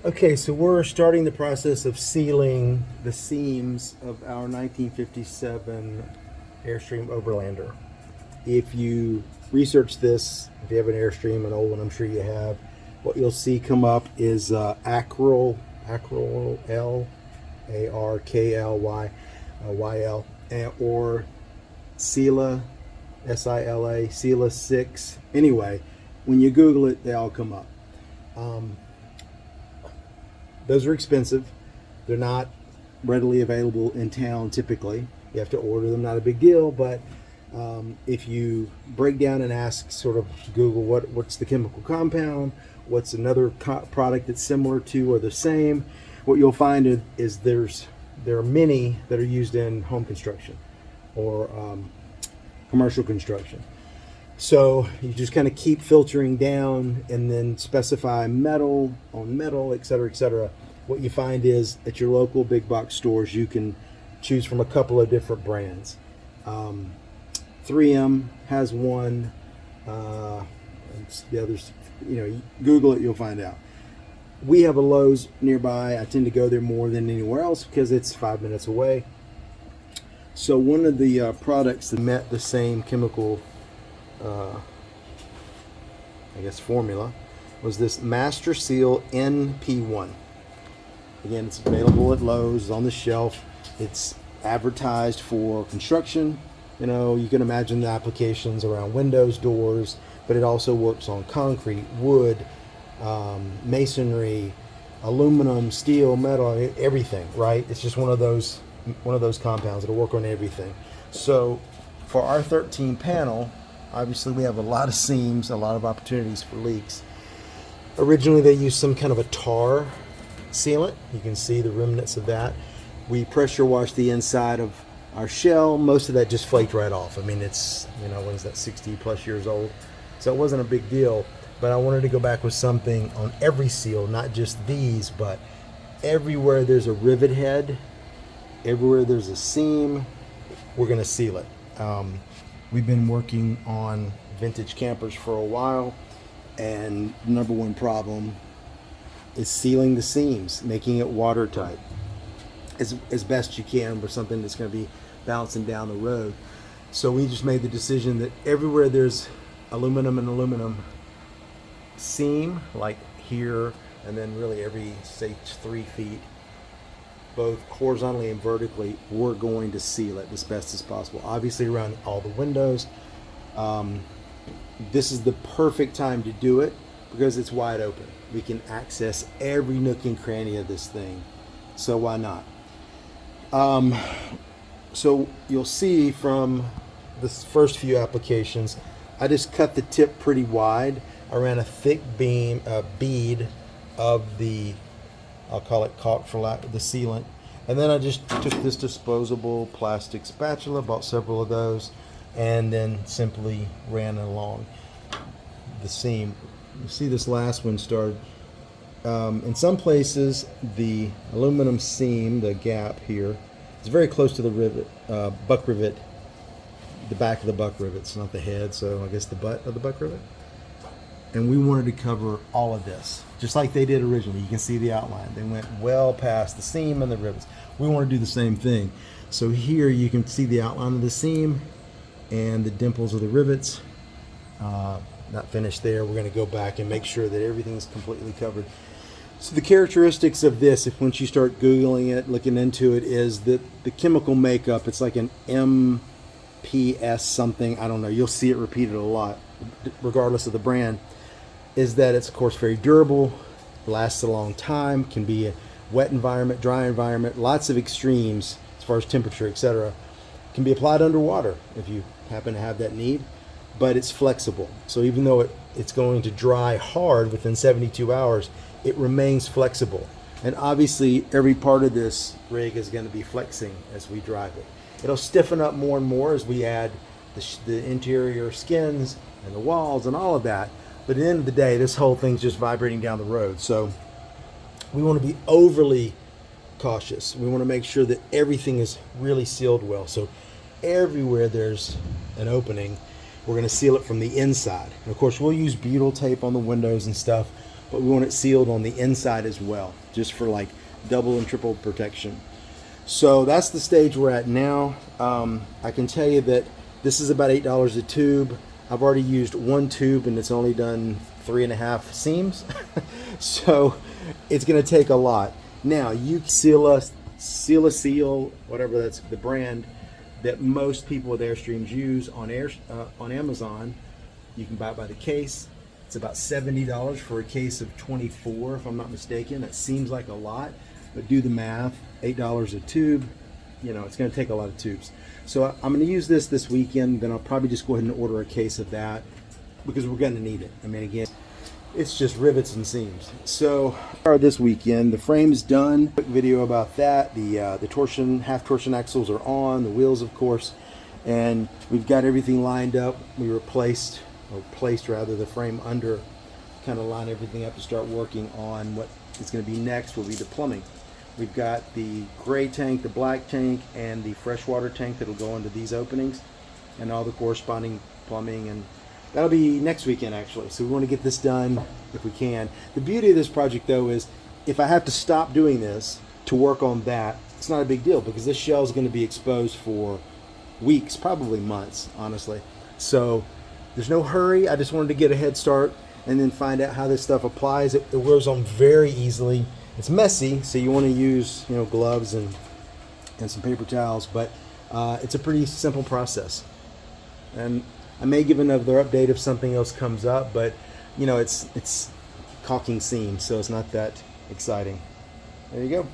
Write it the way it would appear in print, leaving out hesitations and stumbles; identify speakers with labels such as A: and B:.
A: Okay, so we're starting the process of sealing the seams of our 1957 Airstream Overlander. If you research this, if you have an Airstream, an old one, I'm sure you have, what you'll see come up is Acryl L, Arkly, YL, or Sila, Sila 6. Anyway, when you Google it, they all come up. Um, Those are expensive. They're not readily available in town typically. You have to order them, not a big deal, but if you break down and ask, sort of Google what's the chemical compound, what's another product that's similar to or the same, what you'll find is there are many that are used in home construction or commercial construction. So you just kind of keep filtering down and then specify metal on metal, et cetera, et cetera. What you find is at your local big box stores, you can choose from a couple of different brands. 3M has one. The others, Google it, you'll find out. We have a Lowe's nearby. I tend to go there more than anywhere else because it's 5 minutes away. So one of the products that met the same chemical formula was this Master Seal NP1. Again, it's available at Lowe's, on the shelf. It's advertised for construction. You can imagine the applications around windows, doors, but it also works on concrete, wood, masonry, aluminum, steel, metal, everything, right? It's just one of those compounds that'll work on everything. So for our 13 panel, obviously we have a lot of seams, a lot of opportunities for leaks. Originally they used some kind of a tar sealant. You can see the remnants of that. We pressure washed the inside of our shell. Most of that just flaked right off. I mean, it's, what is that, 60 plus years old? So it wasn't a big deal, but I wanted to go back with something on every seal, not just these, but everywhere there's a rivet head, everywhere there's a seam, we're gonna seal it. We've been working on vintage campers for a while, and the number one problem is sealing the seams, making it watertight as best you can for something that's going to be bouncing down the road. So we just made the decision that everywhere there's aluminum and aluminum seam, like here, and then really every, say, 3 feet, both horizontally and vertically, we're going to seal it as best as possible. Obviously around all the windows. This is the perfect time to do it because it's wide open. We can access every nook and cranny of this thing. So why not? So you'll see from the first few applications, I just cut the tip pretty wide. I ran a thick bead of the, I'll call it caulk for the sealant. And then I just took this disposable plastic spatula, bought several of those, and then simply ran along the seam. You see this last one started. In some places, the aluminum seam, the gap here, is very close to the rivet, buck rivet, the back of the buck rivet. It's not the head, so I guess the butt of the buck rivet. And we wanted to cover all of this, just like they did originally. You can see the outline. They went well past the seam and the rivets. We want to do the same thing. So here you can see the outline of the seam and the dimples of the rivets. Not finished there. We're going to go back and make sure that everything's completely covered. So the characteristics of this, if once you start Googling it, looking into it, is that the chemical makeup, it's like an MPS something. I don't know. You'll see it repeated a lot, regardless of the brand. Is that it's, of course, very durable, lasts a long time, can be a wet environment, dry environment, lots of extremes as far as temperature, etc. Can be applied underwater if you happen to have that need, but it's flexible. So even though it's going to dry hard within 72 hours, it remains flexible. And obviously every part of this rig is going to be flexing as we drive it. It'll stiffen up more and more as we add the interior skins and the walls and all of that. But at the end of the day, this whole thing's just vibrating down the road. So we want to be overly cautious. We want to make sure that everything is really sealed well. So everywhere there's an opening, we're going to seal it from the inside. And of course, we'll use butyl tape on the windows and stuff, but we want it sealed on the inside as well, just for like double and triple protection. So that's the stage we're at now. I can tell you that this is about $8 a tube. I've already used one tube and it's only done 3.5 seams. So it's going to take a lot. Now you seal, whatever that's the brand that most people with Airstreams use on Amazon. You can buy it by the case. It's about $70 for a case of 24, if I'm not mistaken. That seems like a lot, but do the math. $8 a tube. You know, it's going to take a lot of tubes. So I'm going to use this weekend. Then I'll probably just go ahead and order a case of that because we're going to need it. I mean, again, it's just rivets and seams. So this weekend, the frame's done. Quick video about that. The torsion, half torsion axles are on. The wheels, of course, and we've got everything lined up. We placed the frame under, kind of line everything up to start working on what is going to be next. Will be the plumbing. We've got the gray tank, the black tank, and the freshwater tank that'll go into these openings, and all the corresponding plumbing, and that'll be next weekend actually. So we want to get this done if we can. The beauty of this project though is if I have to stop doing this to work on that, it's not a big deal because this shell is going to be exposed for weeks, probably months, honestly. So there's no hurry. I just wanted to get a head start and then find out how this stuff applies. It wears on very easily. It's messy, so you want to use, you know, gloves and some paper towels, but it's a pretty simple process. And I may give another update if something else comes up, but you know, it's caulking seams, so it's not that exciting. There you go.